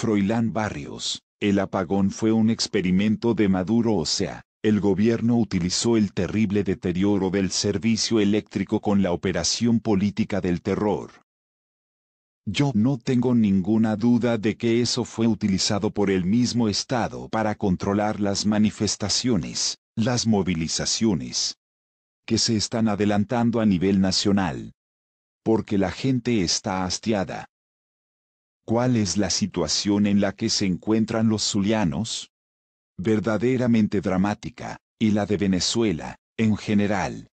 Froilán Barrios, el apagón fue un experimento de Maduro, o sea, el gobierno utilizó el terrible deterioro del servicio eléctrico con la operación política del terror. Yo no tengo ninguna duda de que eso fue utilizado por el mismo Estado para controlar las manifestaciones, las movilizaciones, que se están adelantando a nivel nacional. Porque la gente está hastiada. ¿Cuál es la situación en la que se encuentran los zulianos? Verdaderamente dramática, y la de Venezuela, en general.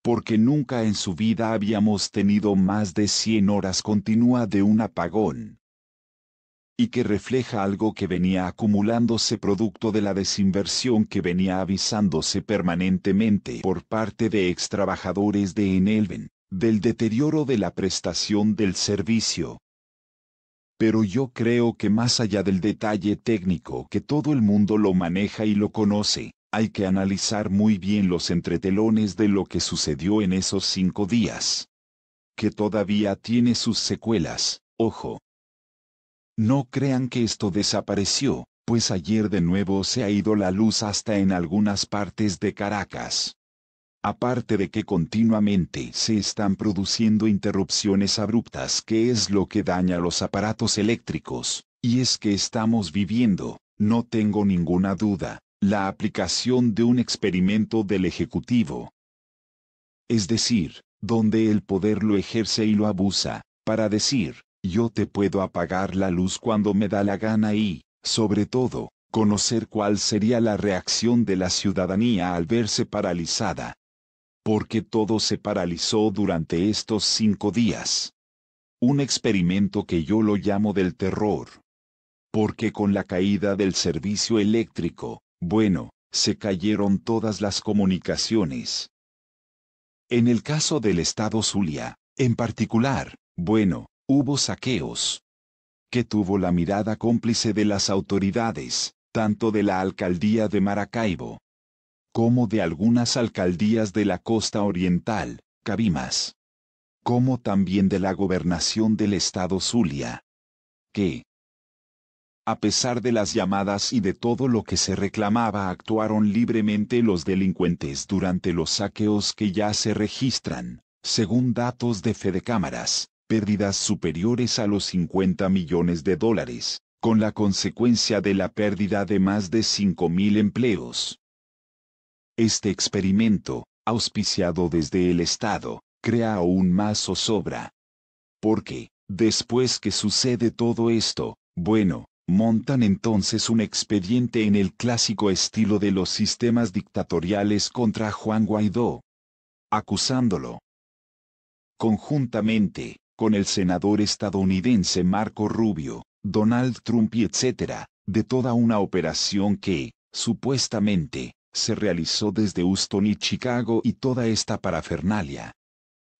Porque nunca en su vida habíamos tenido más de 100 horas continua de un apagón. Y que refleja algo que venía acumulándose producto de la desinversión que venía avisándose permanentemente por parte de extrabajadores de Enelven, del deterioro de la prestación del servicio. Pero yo creo que más allá del detalle técnico que todo el mundo lo maneja y lo conoce, hay que analizar muy bien los entretelones de lo que sucedió en esos 5 días. Que todavía tiene sus secuelas, ojo. No crean que esto desapareció, pues ayer de nuevo se ha ido la luz hasta en algunas partes de Caracas. Aparte de que continuamente se están produciendo interrupciones abruptas, que es lo que daña los aparatos eléctricos, y es que estamos viviendo, no tengo ninguna duda, la aplicación de un experimento del Ejecutivo. Es decir, donde el poder lo ejerce y lo abusa, para decir, yo te puedo apagar la luz cuando me da la gana y, sobre todo, conocer cuál sería la reacción de la ciudadanía al verse paralizada. Porque todo se paralizó durante estos 5 días. Un experimento que yo lo llamo del terror. Porque con la caída del servicio eléctrico, bueno, se cayeron todas las comunicaciones. En el caso del estado Zulia, en particular, bueno, hubo saqueos. Que tuvo la mirada cómplice de las autoridades, tanto de la alcaldía de Maracaibo, como de algunas alcaldías de la costa oriental, Cabimas, como también de la gobernación del estado Zulia, que, a pesar de las llamadas y de todo lo que se reclamaba, actuaron libremente los delincuentes durante los saqueos que ya se registran, según datos de Fedecámaras, pérdidas superiores a los 50 millones de dólares, con la consecuencia de la pérdida de más de 5.000 empleos. Este experimento, auspiciado desde el Estado, crea aún más zozobra. Porque, después que sucede todo esto, bueno, montan entonces un expediente en el clásico estilo de los sistemas dictatoriales contra Juan Guaidó, acusándolo, conjuntamente, con el senador estadounidense Marco Rubio, Donald Trump y etc., de toda una operación que, supuestamente, se realizó desde Houston y Chicago y toda esta parafernalia.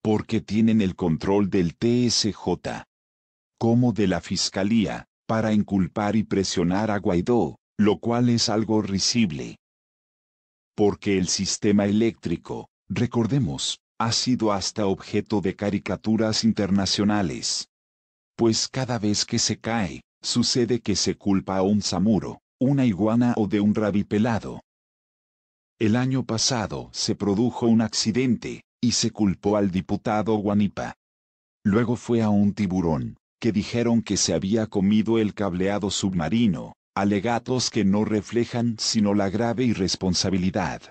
Porque tienen el control del TSJ, como de la Fiscalía, para inculpar y presionar a Guaidó, lo cual es algo risible. Porque el sistema eléctrico, recordemos, ha sido hasta objeto de caricaturas internacionales. Pues cada vez que se cae, sucede que se culpa a un samuro, una iguana o de un rabipelado. El año pasado se produjo un accidente, y se culpó al diputado Guanipa. Luego fue a un tiburón, que dijeron que se había comido el cableado submarino, alegatos que no reflejan sino la grave irresponsabilidad.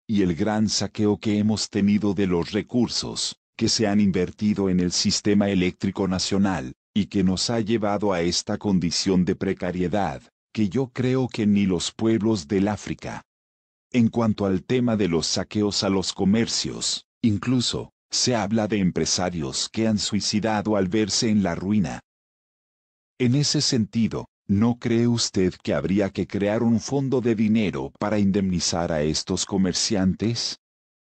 Y el gran saqueo que hemos tenido de los recursos, que se han invertido en el sistema eléctrico nacional, y que nos ha llevado a esta condición de precariedad, que yo creo que ni los pueblos del África. En cuanto al tema de los saqueos a los comercios, incluso, se habla de empresarios que han suicidado al verse en la ruina. En ese sentido, ¿no cree usted que habría que crear un fondo de dinero para indemnizar a estos comerciantes?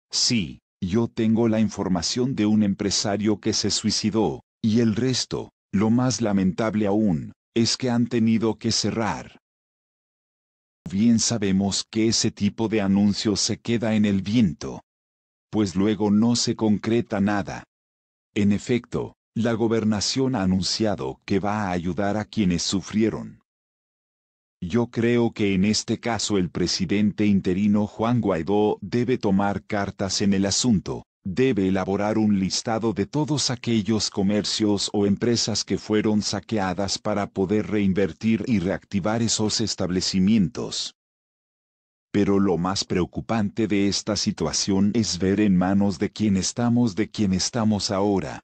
Sí, yo tengo la información de un empresario que se suicidó, y el resto, lo más lamentable aún, es que han tenido que cerrar. Bien sabemos que ese tipo de anuncio se queda en el viento, pues luego no se concreta nada. En efecto, La gobernación ha anunciado que va a ayudar a quienes sufrieron. Yo creo que en este caso el presidente interino Juan Guaidó debe tomar cartas en el asunto, debe elaborar un listado de todos aquellos comercios o empresas que fueron saqueadas para poder reinvertir y reactivar esos establecimientos. Pero lo más preocupante de esta situación es ver en manos de quien estamos ahora,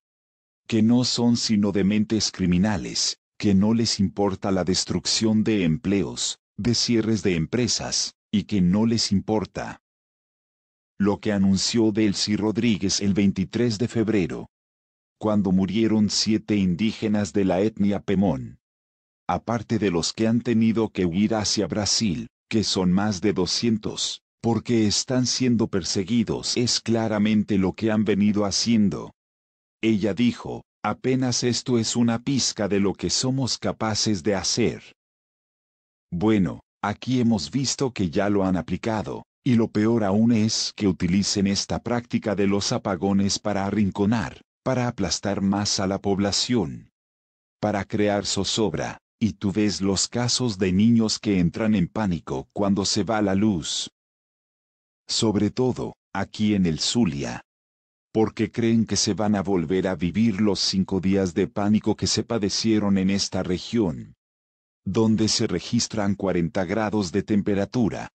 que no son sino dementes criminales, que no les importa la destrucción de empleos, de cierres de empresas, y que no les importa lo que anunció Delcy Rodríguez el 23 de febrero, cuando murieron 7 indígenas de la etnia Pemón. Aparte de los que han tenido que huir hacia Brasil, que son más de 200, porque están siendo perseguidos, es claramente lo que han venido haciendo. Ella dijo, apenas esto es una pizca de lo que somos capaces de hacer. Bueno, aquí hemos visto que ya lo han aplicado, y lo peor aún es que utilicen esta práctica de los apagones para arrinconar, para aplastar más a la población, para crear zozobra, y tú ves los casos de niños que entran en pánico cuando se va la luz. Sobre todo, aquí en el Zulia, porque creen que se van a volver a vivir los 5 días de pánico que se padecieron en esta región, donde se registran 40 grados de temperatura.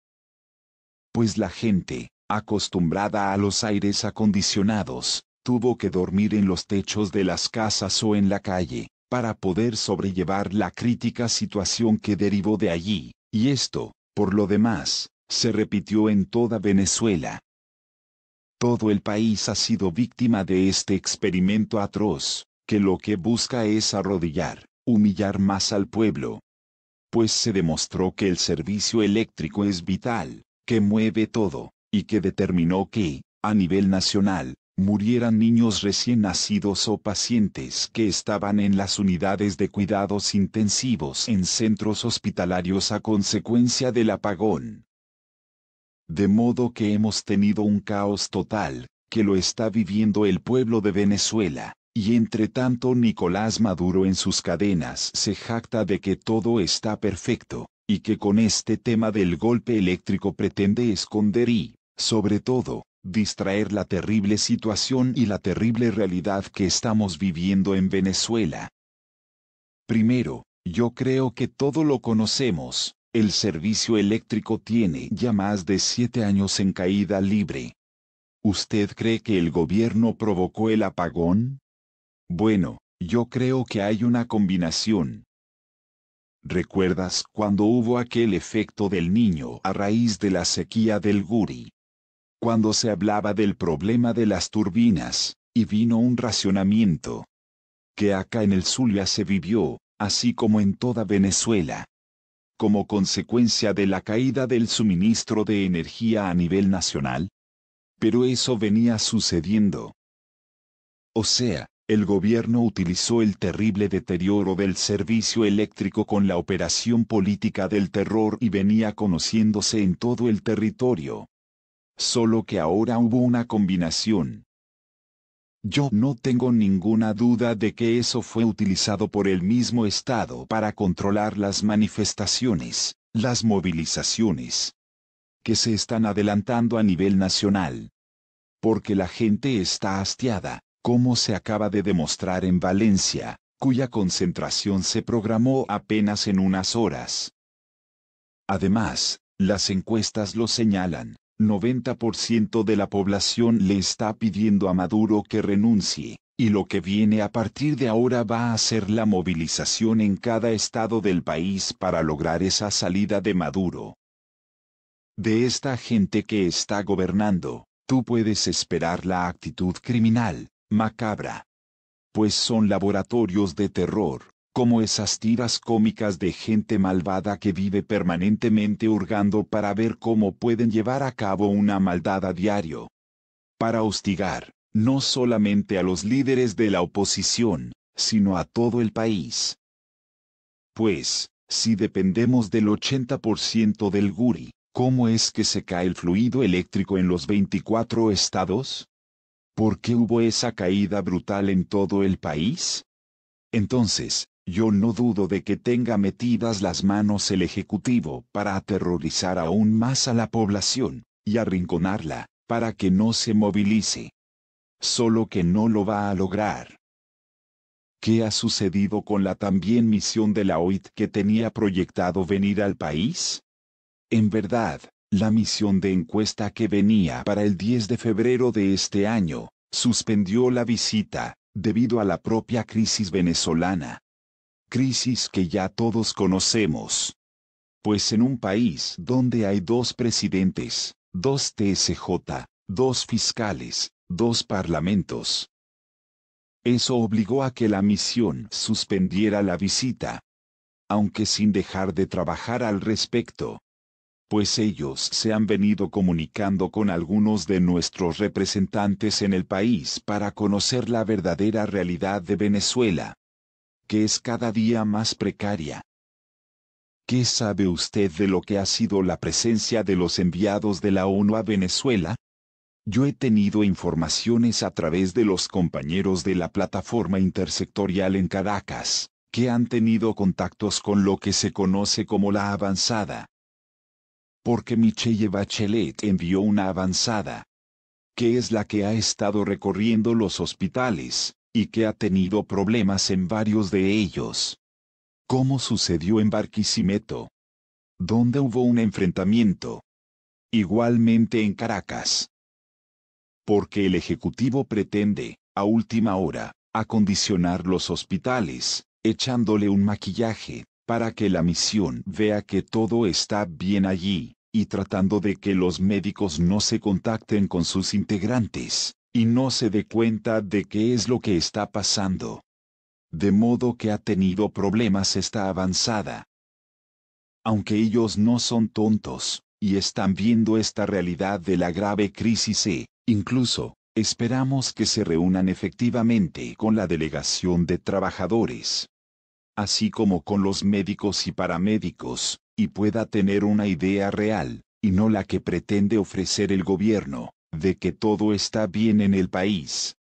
Pues la gente, acostumbrada a los aires acondicionados, tuvo que dormir en los techos de las casas o en la calle, para poder sobrellevar la crítica situación que derivó de allí, y esto, por lo demás, se repitió en toda Venezuela. Todo el país ha sido víctima de este experimento atroz, que lo que busca es arrodillar, humillar más al pueblo. Pues se demostró que el servicio eléctrico es vital, que mueve todo, y que determinó que, a nivel nacional, murieran niños recién nacidos o pacientes que estaban en las unidades de cuidados intensivos en centros hospitalarios a consecuencia del apagón. De modo que hemos tenido un caos total, que lo está viviendo el pueblo de Venezuela, y entre tanto Nicolás Maduro en sus cadenas se jacta de que todo está perfecto, y que con este tema del golpe eléctrico pretende esconder y, sobre todo, distraer la terrible situación y la terrible realidad que estamos viviendo en Venezuela. Primero, yo creo que todo lo conocemos. El servicio eléctrico tiene ya más de 7 años en caída libre. ¿Usted cree que el gobierno provocó el apagón? Bueno, yo creo que hay una combinación. ¿Recuerdas cuando hubo aquel efecto del Niño a raíz de la sequía del Guri? Cuando se hablaba del problema de las turbinas, y vino un racionamiento, que acá en el Zulia se vivió, así como en toda Venezuela, como consecuencia de la caída del suministro de energía a nivel nacional. Pero eso venía sucediendo. O sea, el gobierno utilizó el terrible deterioro del servicio eléctrico con la operación política del terror y venía conociéndose en todo el territorio. Solo que ahora hubo una combinación. Yo no tengo ninguna duda de que eso fue utilizado por el mismo Estado para controlar las manifestaciones, las movilizaciones, que se están adelantando a nivel nacional. Porque la gente está hastiada, como se acaba de demostrar en Valencia, cuya concentración se programó apenas en unas horas. Además, las encuestas lo señalan. 90% de la población le está pidiendo a Maduro que renuncie, y lo que viene a partir de ahora va a ser la movilización en cada estado del país para lograr esa salida de Maduro. De esta gente que está gobernando, tú puedes esperar la actitud criminal, macabra. Pues son laboratorios de terror, como esas tiras cómicas de gente malvada que vive permanentemente hurgando para ver cómo pueden llevar a cabo una maldad a diario. Para hostigar, no solamente a los líderes de la oposición, sino a todo el país. Pues, si dependemos del 80% del Guri, ¿cómo es que se cae el fluido eléctrico en los 24 estados? ¿Por qué hubo esa caída brutal en todo el país? Entonces, yo no dudo de que tenga metidas las manos el Ejecutivo para aterrorizar aún más a la población, y arrinconarla, para que no se movilice. Solo que no lo va a lograr. ¿Qué ha sucedido con la también misión de la OIT que tenía proyectado venir al país? En verdad, la misión de encuesta que venía para el 10 de febrero de este año, suspendió la visita, debido a la propia crisis venezolana. Crisis que ya todos conocemos. Pues en un país donde hay 2 presidentes, 2 TSJ, 2 fiscales, 2 parlamentos. Eso obligó a que la misión suspendiera la visita. Aunque sin dejar de trabajar al respecto. Pues ellos se han venido comunicando con algunos de nuestros representantes en el país para conocer la verdadera realidad de Venezuela, que es cada día más precaria. ¿Qué sabe usted de lo que ha sido la presencia de los enviados de la ONU a Venezuela? Yo he tenido informaciones a través de los compañeros de la plataforma intersectorial en Caracas, que han tenido contactos con lo que se conoce como la avanzada. Porque Michelle Bachelet envió una avanzada, que es la que ha estado recorriendo los hospitales, y que ha tenido problemas en varios de ellos. ¿Cómo sucedió en Barquisimeto? ¿Dónde hubo un enfrentamiento? Igualmente en Caracas. Porque el Ejecutivo pretende, a última hora, acondicionar los hospitales, echándole un maquillaje, para que la misión vea que todo está bien allí, y tratando de que los médicos no se contacten con sus integrantes, y no se dé cuenta de qué es lo que está pasando. De modo que ha tenido problemas esta avanzada. Aunque ellos no son tontos, y están viendo esta realidad de la grave crisis incluso, esperamos que se reúnan efectivamente con la delegación de trabajadores, así como con los médicos y paramédicos, y pueda tener una idea real, y no la que pretende ofrecer el gobierno, de que todo está bien en el país.